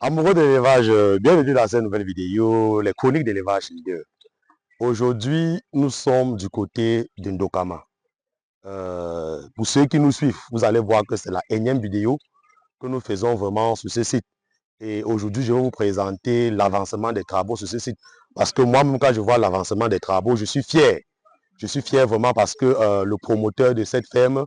Amoureux de l'élevage, bienvenue dans cette nouvelle vidéo, les chroniques d'élevage leader. Aujourd'hui, nous sommes du côté de Ndokama. Pour ceux qui nous suivent, vous allez voir que c'est la énième vidéo que nous faisons vraiment sur ce site. Et aujourd'hui, je vais vous présenter l'avancement des travaux sur ce site. Parce que moi-même, quand je vois l'avancement des travaux, je suis fier. Je suis fier vraiment parce que le promoteur de cette ferme,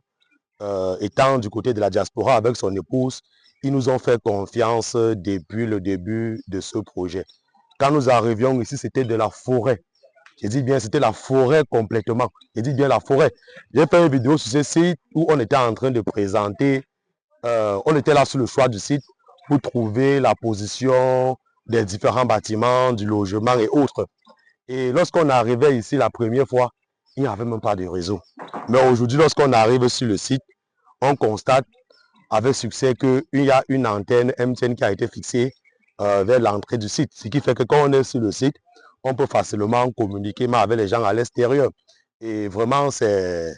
étant du côté de la diaspora avec son épouse, ils nous ont fait confiance depuis le début de ce projet. Quand nous arrivions ici, c'était de la forêt. J'ai dit bien, c'était la forêt complètement. J'ai dit bien la forêt. J'ai fait une vidéo sur ce site où on était en train de présenter, on était là sur le choix du site pour trouver la position des différents bâtiments, du logement et autres. Et lorsqu'on arrivait ici la première fois, il n'y avait même pas de réseau. Mais aujourd'hui, lorsqu'on arrive sur le site, on constate avec succès qu'il y a une antenne MTN qui a été fixée vers l'entrée du site. Ce qui fait que quand on est sur le site, on peut facilement communiquer avec les gens à l'extérieur. Et vraiment, c'est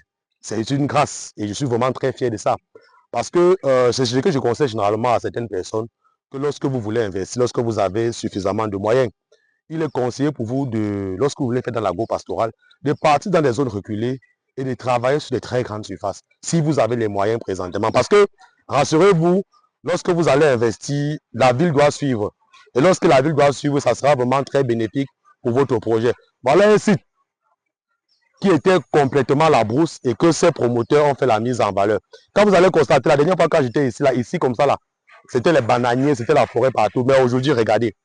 une grâce. Et je suis vraiment très fier de ça. Parce que c'est ce que je conseille généralement à certaines personnes, que lorsque vous voulez investir, lorsque vous avez suffisamment de moyens, il est conseillé pour vous, lorsque vous voulez faire dans l'agro-pastoral, de partir dans des zones reculées et de travailler sur des très grandes surfaces, si vous avez les moyens présentement. Parce que, rassurez-vous, lorsque vous allez investir, la ville doit suivre. Et lorsque la ville doit suivre, ça sera vraiment très bénéfique pour votre projet. Voilà un site qui était complètement la brousse et que ces promoteurs ont fait la mise en valeur. Quand vous allez constater, la dernière fois quand j'étais ici, là, ici comme ça, là, c'était les bananiers, c'était la forêt partout. Mais aujourd'hui, regardez,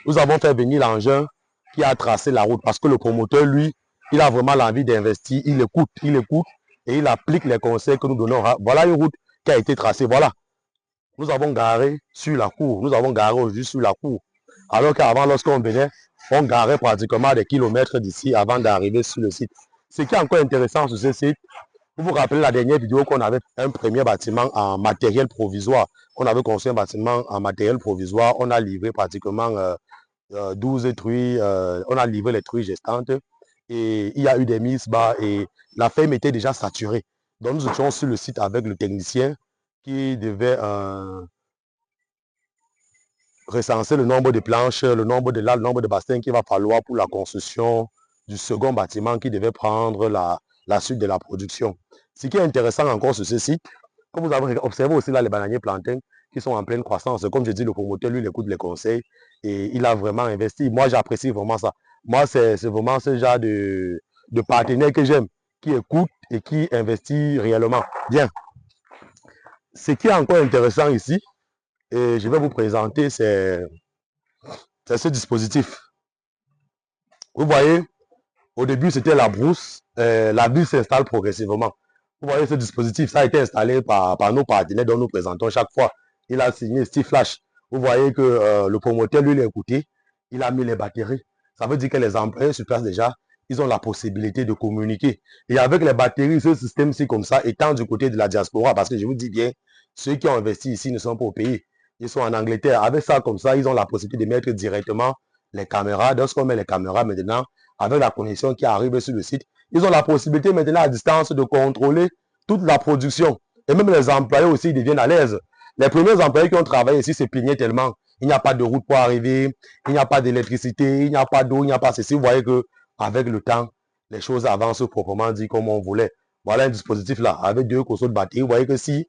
nous avons fait venir l'engin qui a tracé la route parce que le promoteur, lui, il a vraiment l'envie d'investir, il écoute et il applique les conseils que nous donnons. Voilà une route qui a été tracée. Voilà. Nous avons garé sur la cour. Nous avons garé aujourd'hui sur la cour. Alors qu'avant, lorsqu'on venait, on garait pratiquement des kilomètres d'ici avant d'arriver sur le site. Ce qui est encore intéressant sur ce site, vous vous rappelez la dernière vidéo qu'on avait un premier bâtiment en matériel provisoire. On avait construit un bâtiment en matériel provisoire. On a livré pratiquement 12 truies. On a livré les truies gestantes. Et il y a eu des mises bas et la ferme était déjà saturée. Donc nous étions sur le site avec le technicien qui devait recenser le nombre de planches, le nombre de lattes, le nombre de bassins qu'il va falloir pour la construction du second bâtiment qui devait prendre la suite de la production. Ce qui est intéressant encore sur ce site, comme vous avez observé aussi là les bananiers plantains qui sont en pleine croissance. Comme je dis, le promoteur, lui, il écoute les conseils et il a vraiment investi. Moi, j'apprécie vraiment ça. Moi, c'est vraiment ce genre de partenaire que j'aime, qui écoute et qui investit réellement. Bien. Ce qui est encore intéressant ici, et je vais vous présenter, c'est ce dispositif. Vous voyez, au début, c'était la brousse. La ville s'installe progressivement. Vous voyez ce dispositif, ça a été installé par nos partenaires dont nous présentons chaque fois. Il a signé Steve Flash. Vous voyez que le promoteur, lui, l'a écouté. Il a mis les batteries. Ça veut dire que les employés sur place déjà, ils ont la possibilité de communiquer. Et avec les batteries, ce système-ci comme ça, étant du côté de la diaspora, parce que je vous dis bien, ceux qui ont investi ici ne sont pas au pays. Ils sont en Angleterre. Avec ça comme ça, ils ont la possibilité de mettre directement les caméras. Lorsqu'on met les caméras maintenant, avec la connexion qui arrive sur le site, ils ont la possibilité maintenant à distance de contrôler toute la production. Et même les employés aussi deviennent à l'aise. Les premiers employés qui ont travaillé ici se plaignaient tellement. Il n'y a pas de route pour arriver, il n'y a pas d'électricité, il n'y a pas d'eau, il n'y a pas ceci. Vous voyez qu'avec le temps, les choses avancent proprement dit comme on voulait. Voilà un dispositif là, avec deux console de batterie. Vous voyez que si,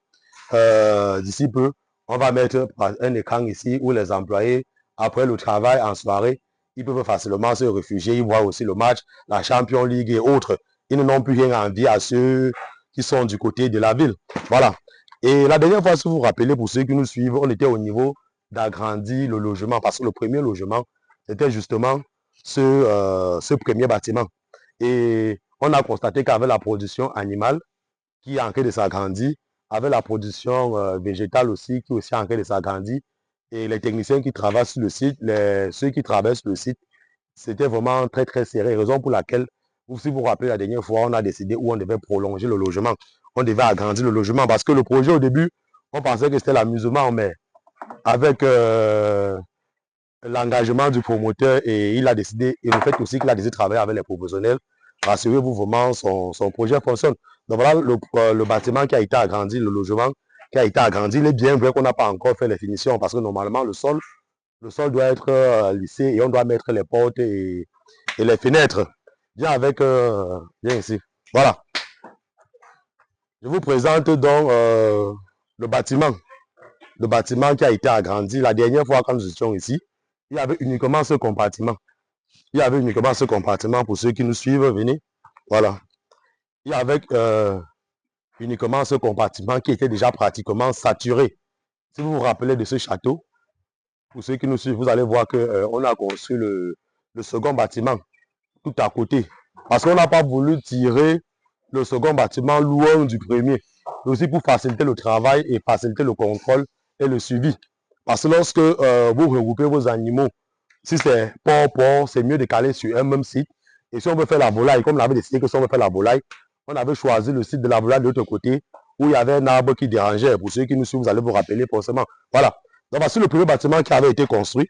d'ici peu, on va mettre un écran ici où les employés, après le travail en soirée, ils peuvent facilement se réfugier, ils voient aussi le match, la Champions League et autres. Ils n'ont plus rien à envier à ceux qui sont du côté de la ville. Voilà. Et la dernière fois, si vous vous rappelez, pour ceux qui nous suivent, on était au niveau d'agrandir le logement, parce que le premier logement, c'était justement ce premier bâtiment. Et on a constaté qu'avec la production animale, qui est en train de s'agrandir, avec la production végétale aussi, qui est aussi en train de s'agrandir, et les techniciens qui travaillent sur le site, ceux qui travaillent sur le site, c'était vraiment très très serré. Raison pour laquelle, si vous vous rappelez la dernière fois, on a décidé où on devait prolonger le logement. On devait agrandir le logement parce que le projet au début, on pensait que c'était l'amusement, mais avec l'engagement du promoteur et il a décidé, et le fait aussi qu'il a décidé de travailler avec les professionnels, rassurez-vous vraiment, son projet fonctionne. Donc voilà le bâtiment qui a été agrandi, le logement qui a été agrandi. Il est bien vrai qu'on n'a pas encore fait les finitions parce que normalement, le sol doit être lissé et on doit mettre les portes et les fenêtres. Viens avec, viens ici. Voilà. Je vous présente donc le bâtiment. Le bâtiment qui a été agrandi. La dernière fois, quand nous étions ici, il y avait uniquement ce compartiment. Il y avait uniquement ce compartiment pour ceux qui nous suivent. Venez. Voilà. Il y avait uniquement ce compartiment qui était déjà pratiquement saturé. Si vous vous rappelez de ce château, pour ceux qui nous suivent, vous allez voir qu'on a construit le second bâtiment tout à côté. Parce qu'on n'a pas voulu tirer le second bâtiment loin du premier. Aussi pour faciliter le travail et faciliter le contrôle et le suivi. Parce que lorsque vous regroupez vos animaux, si c'est port, c'est mieux de caler sur un même site. Et si on veut faire la volaille, comme on avait décidé que si on veut faire la volaille, on avait choisi le site de la volaille de l'autre côté, où il y avait un arbre qui dérangeait. Pour ceux qui nous suivent, vous allez vous rappeler forcément. Voilà. Donc voici le premier bâtiment qui avait été construit.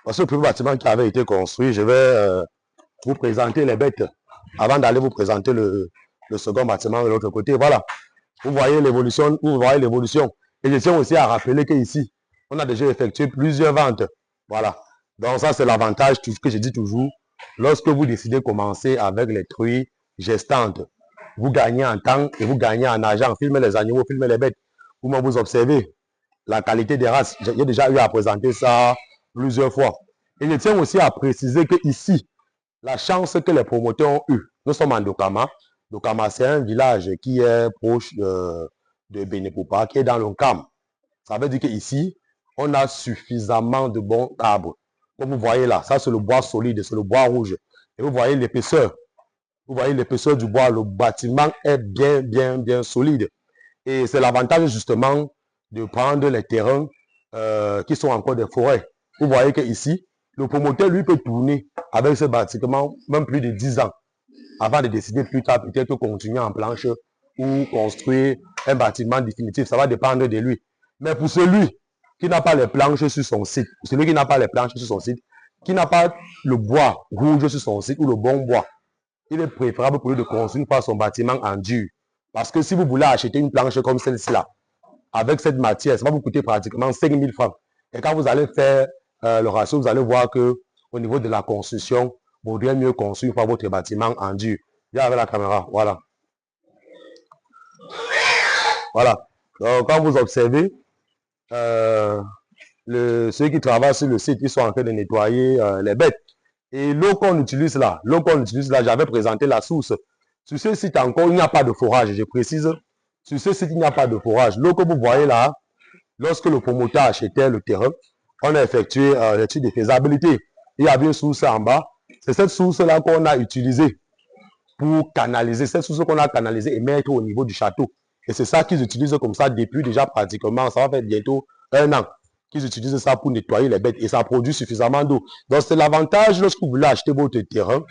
Voici le premier bâtiment qui avait été construit. Je vais vous présenter les bêtes avant d'aller vous présenter le second bâtiment de l'autre côté. Voilà. Vous voyez l'évolution. Et je tiens aussi à rappeler qu'ici, on a déjà effectué plusieurs ventes. Voilà. Donc ça, c'est l'avantage que je dis toujours. Lorsque vous décidez de commencer avec les truies gestantes, vous gagnez en temps et vous gagnez en argent. Filmez les animaux, filmez les bêtes. Vous observez la qualité des races. J'ai déjà eu à présenter ça plusieurs fois. Et je tiens aussi à préciser que ici, la chance que les promoteurs ont eue, nous sommes en Dokama. Dokama, c'est un village qui est proche de Benepoupa, qui est dans le Cam. Ça veut dire qu'ici, on a suffisamment de bons arbres. Comme vous voyez là, ça c'est le bois solide, c'est le bois rouge. Et vous voyez l'épaisseur. Vous voyez l'épaisseur du bois. Le bâtiment est bien solide. Et c'est l'avantage justement de prendre les terrains qui sont encore des forêts. Vous voyez qu'ici, le promoteur, lui, peut tourner avec ce bâtiment même plus de 10 ans avant de décider plus tard peut-être continuer en planche ou construire un bâtiment définitif. Ça va dépendre de lui. Mais pour celui qui n'a pas les planches sur son site, celui qui n'a pas les planches sur son site, qui n'a pas le bois rouge sur son site ou le bon bois, il est préférable pour lui de construire son bâtiment en dur. Parce que si vous voulez acheter une planche comme celle-ci là, avec cette matière, ça va vous coûter pratiquement 5 000 francs. Et quand vous allez faire le ratio, vous allez voir que au niveau de la construction, vous vaudrait mieux construire votre bâtiment en dur. Viens avec la caméra, voilà. Voilà. Donc, quand vous observez, ceux qui travaillent sur le site, ils sont en train de nettoyer les bêtes. Et l'eau qu'on utilise là, j'avais présenté la source. Sur ce site encore, il n'y a pas de forage, je précise. Sur ce site, il n'y a pas de forage. L'eau que vous voyez là, lorsque le promoteur achetait le terrain, on a effectué l'étude de faisabilité. Il y avait une source en bas. C'est cette source-là qu'on a utilisée pour canaliser. Cette source qu'on a canalisée et mettre au niveau du château. Et c'est ça qu'ils utilisent comme ça depuis déjà pratiquement, ça va faire bientôt 1 an qu'ils utilisent ça pour nettoyer les bêtes. Et ça produit suffisamment d'eau. Donc c'est l'avantage lorsque vous voulez acheter votre terrain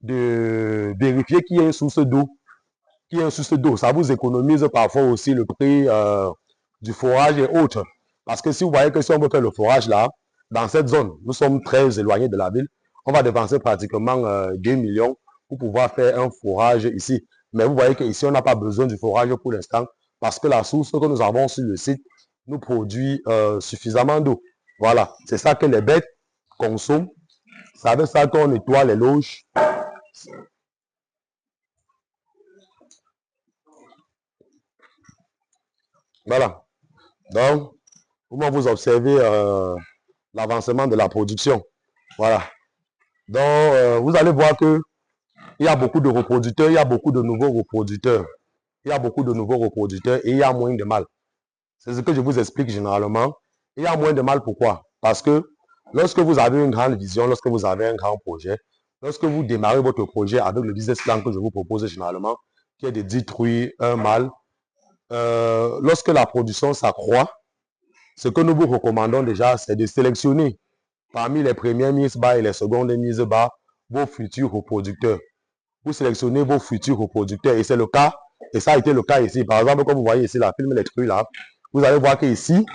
de vérifier qu'il y a une source d'eau. Ça vous économise parfois aussi le prix du forage et autres. Parce que si vous voyez que si on veut faire le forage là, dans cette zone, nous sommes très éloignés de la ville, on va dépenser pratiquement 2 millions pour pouvoir faire un forage ici. Mais vous voyez qu'ici, on n'a pas besoin du forage pour l'instant parce que la source que nous avons sur le site nous produit suffisamment d'eau. Voilà, c'est ça que les bêtes consomment. C'est avec ça qu'on nettoie les loges. Voilà. Donc, vous observez l'avancement de la production. Voilà. Donc, vous allez voir que il y a beaucoup de reproducteurs, il y a beaucoup de nouveaux reproducteurs. Il y a beaucoup de nouveaux reproducteurs et il y a moins de mâles. C'est ce que je vous explique généralement. Il y a moins de mâles, pourquoi? Parce que lorsque vous avez une grande vision, lorsque vous avez un grand projet, lorsque vous démarrez votre projet avec le business plan que je vous propose généralement, qui est de 10 truies, un mâle, lorsque la production s'accroît, ce que nous vous recommandons déjà, c'est de sélectionner parmi les premières mises bas et les secondes mises bas vos futurs reproducteurs. Vous sélectionnez vos futurs reproducteurs et c'est le cas, et ça a été le cas ici. Par exemple, comme vous voyez ici, la film les truies là, vous allez voir qu'ici,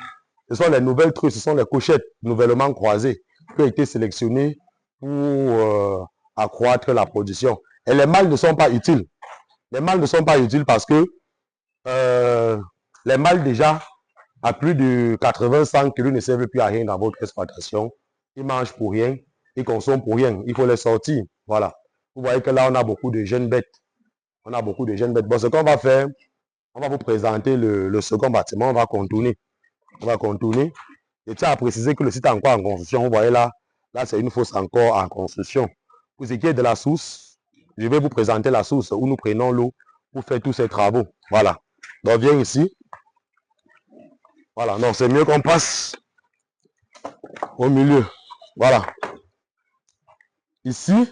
ce sont les nouvelles truies, ce sont les cochettes nouvellement croisées qui ont été sélectionnées pour accroître la production. Et les mâles ne sont pas utiles. Les mâles ne sont pas utiles parce que Les mâles déjà, à plus de 80-100 kg, ne servent plus à rien dans votre exploitation. Ils mangent pour rien, ils consomment pour rien. Il faut les sortir. Voilà. Vous voyez que là, on a beaucoup de jeunes bêtes. On a beaucoup de jeunes bêtes. Bon, ce qu'on va faire, on va vous présenter le second bâtiment. On va contourner. On va contourner. Je tiens à préciser que le site est encore en construction. Vous voyez là, là c'est une fosse encore en construction. Pour ce qui est de la source, je vais vous présenter la source où nous prenons l'eau pour faire tous ces travaux. Voilà. Donc viens ici. Voilà, non, c'est mieux qu'on passe au milieu. Voilà. Ici,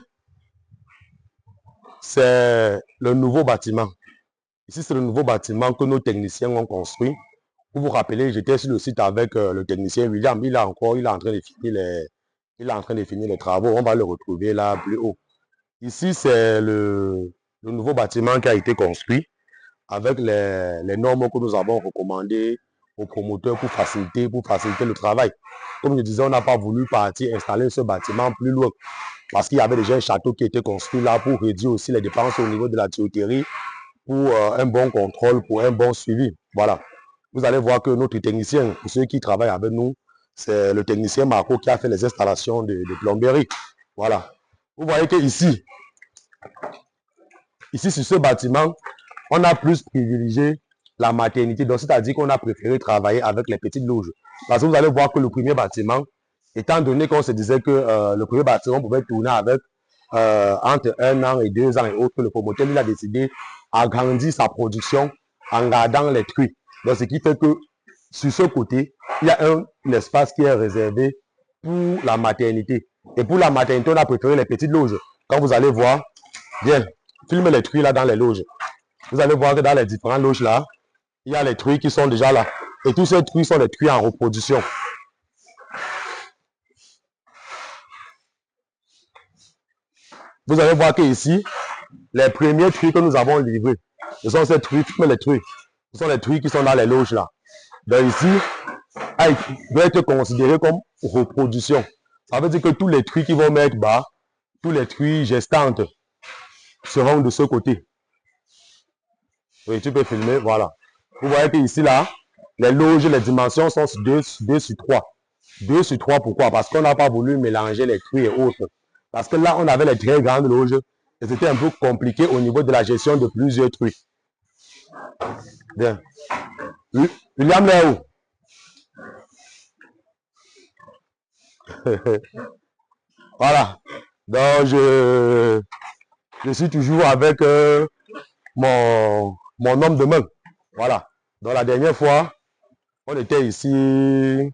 c'est le nouveau bâtiment. Ici, c'est le nouveau bâtiment que nos techniciens ont construit. Pour vous rappeler, j'étais sur le site avec le technicien William. Il est en train de finir les travaux. On va le retrouver là plus haut. Ici, c'est le nouveau bâtiment qui a été construit avec les normes que nous avons recommandées aux promoteurs pour faciliter le travail. Comme je disais, on n'a pas voulu partir installer ce bâtiment plus loin parce qu'il y avait déjà un château qui était construit là pour réduire aussi les dépenses au niveau de la tuyauterie, pour un bon contrôle, pour un bon suivi. Voilà. Vous allez voir que notre technicien, pour ceux qui travaillent avec nous, c'est le technicien Marco qui a fait les installations de plomberie. Voilà. Vous voyez que ici, sur ce bâtiment, on a plus privilégié la maternité. Donc, c'est-à-dire qu'on a préféré travailler avec les petites loges. Parce que vous allez voir que le premier bâtiment, étant donné qu'on se disait que le premier bâtiment pouvait tourner avec entre 1 an et 2 ans et autres, le promoteur il a décidé d'agrandir sa production en gardant les truies. Donc, ce qui fait que sur ce côté, il y a un espace qui est réservé pour la maternité. Et pour la maternité, on a préféré les petites loges. Quand vous allez voir, bien, filmez les truies là dans les loges. Vous allez voir que dans les différentes loges là, il y a les truies qui sont déjà là. Et tous ces truies sont des truies en reproduction. Vous allez voir que ici, les premiers truies que nous avons livrés, ce sont ces truies, les truies. Ce sont les truies qui sont dans les loges là. Donc ici, doit être considéré comme reproduction. Ça veut dire que tous les truies qui vont mettre bas, tous les truies gestantes seront de ce côté. Oui, tu peux filmer, voilà. Vous voyez que ici là, les loges, les dimensions sont 2 sur 3. 2 sur 3, pourquoi? Parce qu'on n'a pas voulu mélanger les truies et autres. Parce que là, on avait les très grandes loges et c'était un peu compliqué au niveau de la gestion de plusieurs truies. Bien. William là où? Voilà. Donc, je suis toujours avec mon homme de main. Voilà. Donc, la dernière fois, on était ici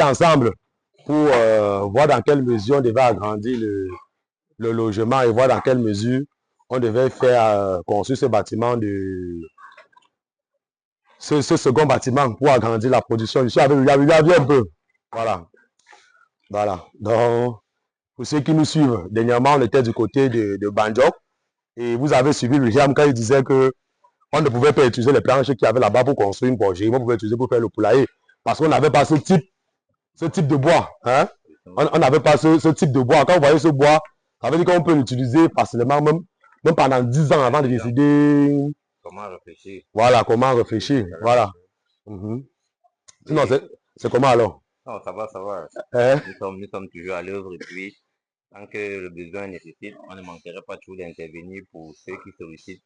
ensemble pour voir dans quelle mesure on devait agrandir le logement et voir dans quelle mesure on devait faire construire ce bâtiment ce second bâtiment pour agrandir la production. Je suis avec William un peu. Voilà. Voilà. Donc, pour ceux qui nous suivent, dernièrement, on était du côté de Banjok et vous avez suivi William quand il disait que on ne pouvait pas utiliser les planches qu'il y avait là-bas pour construire une porcherie, on pouvait utiliser pour faire le poulailler parce qu'on n'avait pas ce type de bois. Hein? On n'avait pas ce type de bois. Quand vous voyez ce bois, ça veut dire qu'on peut l'utiliser facilement, même pendant 10 ans avant de décider. Comment réfléchir? Voilà, comment réfléchir. Voilà. Sinon, c'est comment alors? Non, ça va, ça va. Hein? Nous sommes toujours à l'œuvre et puis, tant que le besoin nécessite, on ne manquerait pas toujours d'intervenir pour ceux qui sollicitent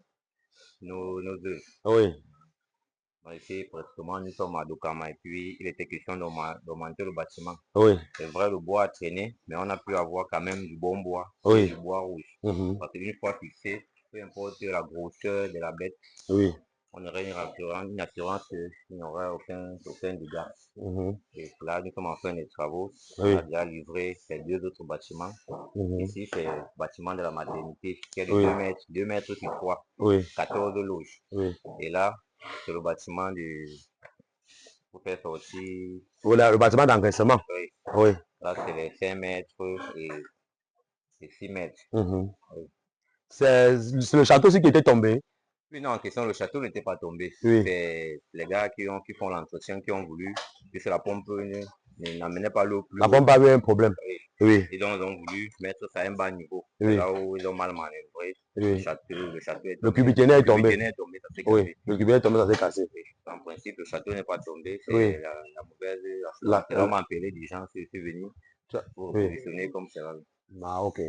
nos œuvres. Oui. Ici, pratiquement, nous sommes à Dokama et puis il était question d'augmenter le bâtiment. Oui. C'est vrai, le bois a traîné, mais on a pu avoir quand même du bon bois, oui. Du bois rouge. Parce qu'une fois fixé, peu importe la grosseur de la bête, oui. on aurait une assurance qu'il n'y aurait aucun dégât. Et là, nous sommes en fin de travaux. Oui. On a déjà livré ces 2 autres bâtiments. Ici, c'est le bâtiment de la maternité qui est de 2 mètres sur 3, 14 loges. Et là, c'est le bâtiment pour faire sortir. Voilà, le bâtiment d'engraissement. Oui. Là, c'est les 5 mètres et 6 mètres. C'est le château aussi qui était tombé. Oui, non, en question, le château n'était pas tombé. C'est les gars qui font l'entretien, qui ont voulu que c'est la pompe n'amenait pas l'eau plus haut. La pompe avait un problème. Oui. Et donc, ils ont voulu mettre ça à un bas niveau. Là où ils ont mal manœuvré. Le château est tombé. Le cubiténaire est tombé. Ça s'est cassé. Le cubiténaire est tombé, ça s'est cassé. En principe, le château n'est pas tombé. C'est la mauvaise. L'homme appelé des gens, c'est venu pour positionner comme ça. Ah, ok.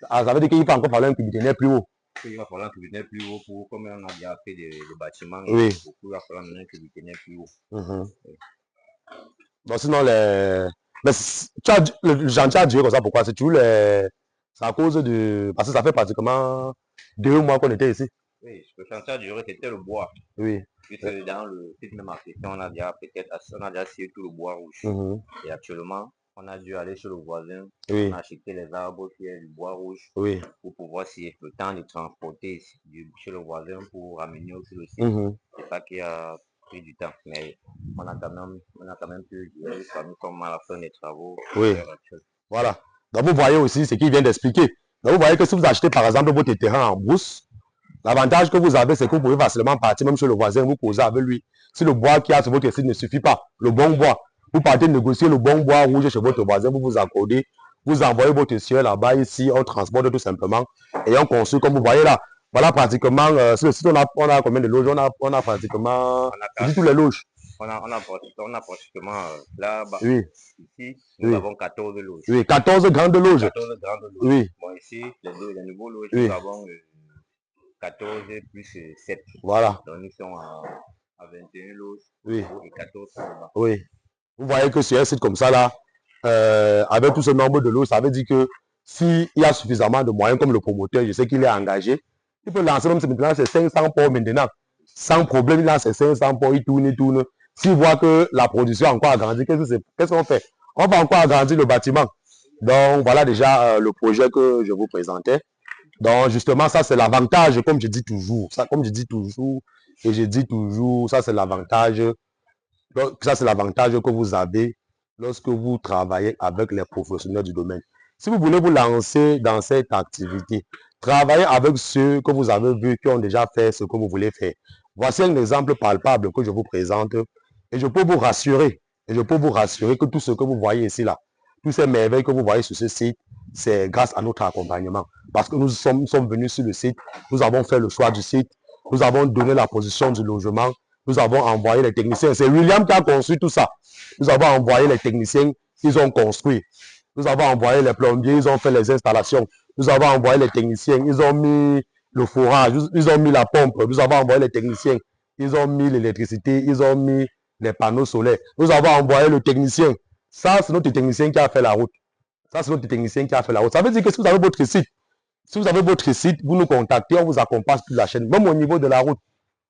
Ah, ça veut dire qu'il faut encore falloir un cubiténaire plus haut. Il va falloir un cubiténaire plus haut pour, comme on a déjà fait des bâtiments, il va falloir un cubiténaire plus haut. Bon, sinon, mais le chantier a duré comme ça, pourquoi? C'est toujours c'est à cause de... Parce que ça fait pratiquement 2 mois qu'on était ici. Oui, le chantier a duré, c'était le bois. Oui. Puisque dans le site même africain, on a déjà scié tout le bois rouge. Et actuellement, on a dû aller chez le voisin, on a acheté les arbres qui est du bois rouge pour pouvoir scier. Le temps de transporter chez le voisin pour ramener aussi le site. C'est ça qui a pris du temps. Mais on a quand même pu dire que nous sommes à la fin des travaux. Voilà. Donc vous voyez aussi ce qu'il vient d'expliquer. Donc vous voyez que si vous achetez par exemple votre terrain en brousse, l'avantage que vous avez, c'est que vous pouvez facilement partir même chez le voisin, vous causez avec lui. Si le bois qui a sur votre site ne suffit pas, le bon bois, vous partez négocier le bon bois rouge chez votre voisin, vous vous accordez, vous envoyez votre sieur là-bas, ici, on transporte tout simplement et on construit comme vous voyez là. Voilà pratiquement, sur le site, on a combien de loges? On a pratiquement tous les loges. On a pratiquement là-bas. Ici, nous avons 14 loges. 14 grandes loges. 14 grandes loges. Bon, ici, les nouveaux loges, nous avons 14 plus 7. Voilà. Donc nous sommes à 21 loges et 14 là-bas. Vous voyez que sur un site comme ça là, avec tout ce nombre de loges, ça veut dire que s'il y a suffisamment de moyens comme le promoteur, je sais qu'il est engagé, il peut lancer même maintenant ses 500 ports maintenant. Sans problème, il lance ses 500 ports, il tourne. S'il voit que la production a encore agrandi, qu'est-ce qu'on fait? On va encore agrandir le bâtiment. Donc voilà déjà le projet que je vous présentais. Donc justement, ça c'est l'avantage, comme je dis toujours. Ça c'est l'avantage. Ça c'est l'avantage que vous avez lorsque vous travaillez avec les professionnels du domaine. Si vous voulez vous lancer dans cette activité, travaillez avec ceux que vous avez vus qui ont déjà fait ce que vous voulez faire. Voici un exemple palpable que je vous présente et je peux vous rassurer. Que tout ce que vous voyez ici là, toutes ces merveilles que vous voyez sur ce site, c'est grâce à notre accompagnement. Parce que nous sommes venus sur le site, nous avons fait le choix du site, nous avons donné la position du logement, nous avons envoyé les techniciens. C'est William qui a construit tout ça. Nous avons envoyé les techniciens, ils ont construit. Nous avons envoyé les plombiers, ils ont fait les installations. Nous avons envoyé les techniciens, ils ont mis le fourrage, ils ont mis la pompe. Nous avons envoyé les techniciens, ils ont mis l'électricité, ils ont mis les panneaux solaires. Nous avons envoyé le technicien. Ça, c'est notre technicien qui a fait la route. Ça veut dire que si vous avez votre site, vous nous contactez, on vous accompagne sur la chaîne. Même au niveau de la route,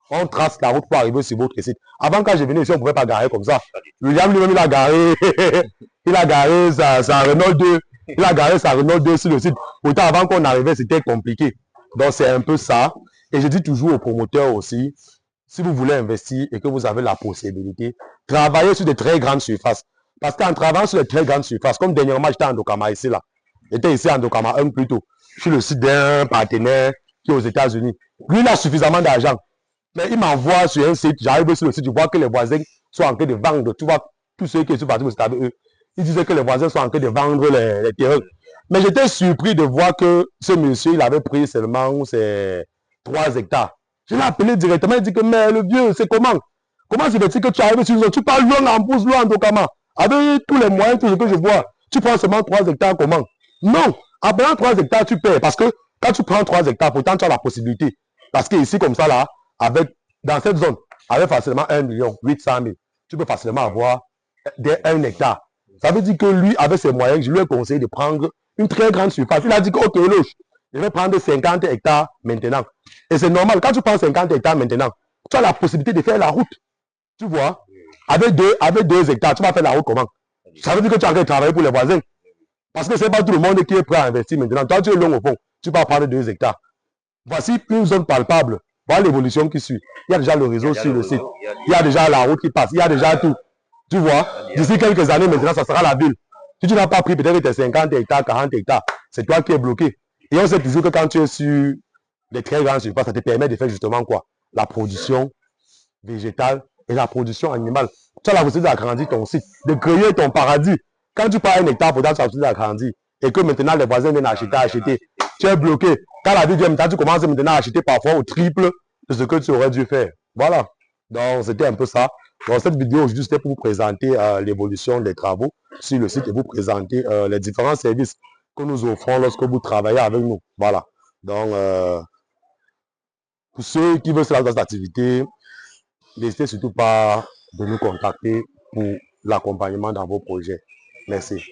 on trace la route pour arriver sur votre site. Avant, quand je venais ici, on ne pouvait pas garer comme ça. William lui-même, il a garé sa Renault 2. Il a garé sa Renault 2 sur le site. Pourtant, avant qu'on arrivait, c'était compliqué. Donc, c'est un peu ça. Et je dis toujours aux promoteurs aussi, si vous voulez investir et que vous avez la possibilité, travaillez sur de très grandes surfaces. Parce qu'en travaillant sur de très grandes surfaces, comme dernièrement, j'étais en Ndokama ici, là. J'étais ici en Ndokama 1 plutôt, sur le site d'un partenaire qui est aux États-Unis. Lui, il a suffisamment d'argent. Mais il m'envoie sur un site, j'arrive sur le site, je vois que les voisins sont en train de vendre. Tu vois, tous ceux qui sont partis, c'est avec eux. Ils disaient que les voisins sont en train de vendre les terrains. Mais j'étais surpris de voir que ce monsieur, il avait pris seulement ses 3 hectares. Je l'ai appelé directement, il dit que, mais le vieux, c'est comment? Comment c'est fait que tu arrives sur une zone? Tu parles loin en pouce, loin en Ndokama. Avec tous les moyens, tout ce que je vois, tu prends seulement 3 hectares, comment? Non, en prenant 3 hectares, tu perds. Parce que quand tu prends 3 hectares, pourtant tu as la possibilité. Parce que ici, comme ça, là, dans cette zone, avec facilement 1 800 000, tu peux facilement avoir 1 hectare. Ça veut dire que lui, avec ses moyens, je lui ai conseillé de prendre une très grande surface. Il a dit que, ok, je vais prendre 50 hectares maintenant. Et c'est normal, quand tu prends 50 hectares maintenant, tu as la possibilité de faire la route. Tu vois, avec 2 hectares, tu vas faire la route comment? Ça veut dire que tu as envie de travailler pour les voisins. Parce que ce n'est pas tout le monde qui est prêt à investir maintenant. Toi, tu es long au fond. Tu vas prendre 2 hectares. Voici une zone palpable. Voilà l'évolution qui suit. Il y a déjà le réseau sur le site. Il y a déjà la route qui passe. Il y a déjà tout. Tu vois, d'ici quelques années maintenant, ça sera la ville. Si tu n'as pas pris peut-être tes 50 hectares, 40 hectares, c'est toi qui es bloqué. Et on sait toujours que quand tu es sur des très grandes surfaces, ça te permet de faire justement quoi? La production végétale et la production animale. tu as la possibilité d'agrandir ton site, de créer ton paradis. Quand tu pars à un hectare, pour tu as la possibilité d'agrandir. Et que maintenant les voisins viennent acheter. Tu es bloqué. Quand la vie vient maintenant, tu commences maintenant à acheter parfois au triple de ce que tu aurais dû faire. Voilà. Donc, c'était un peu ça. Dans cette vidéo aujourd'hui, c'était pour vous présenter l'évolution des travaux sur le site et vous présenter les différents services que nous offrons lorsque vous travaillez avec nous. Voilà. Donc, pour ceux qui veulent se lancer dans cette activité, n'hésitez surtout pas de nous contacter pour l'accompagnement dans vos projets. Merci.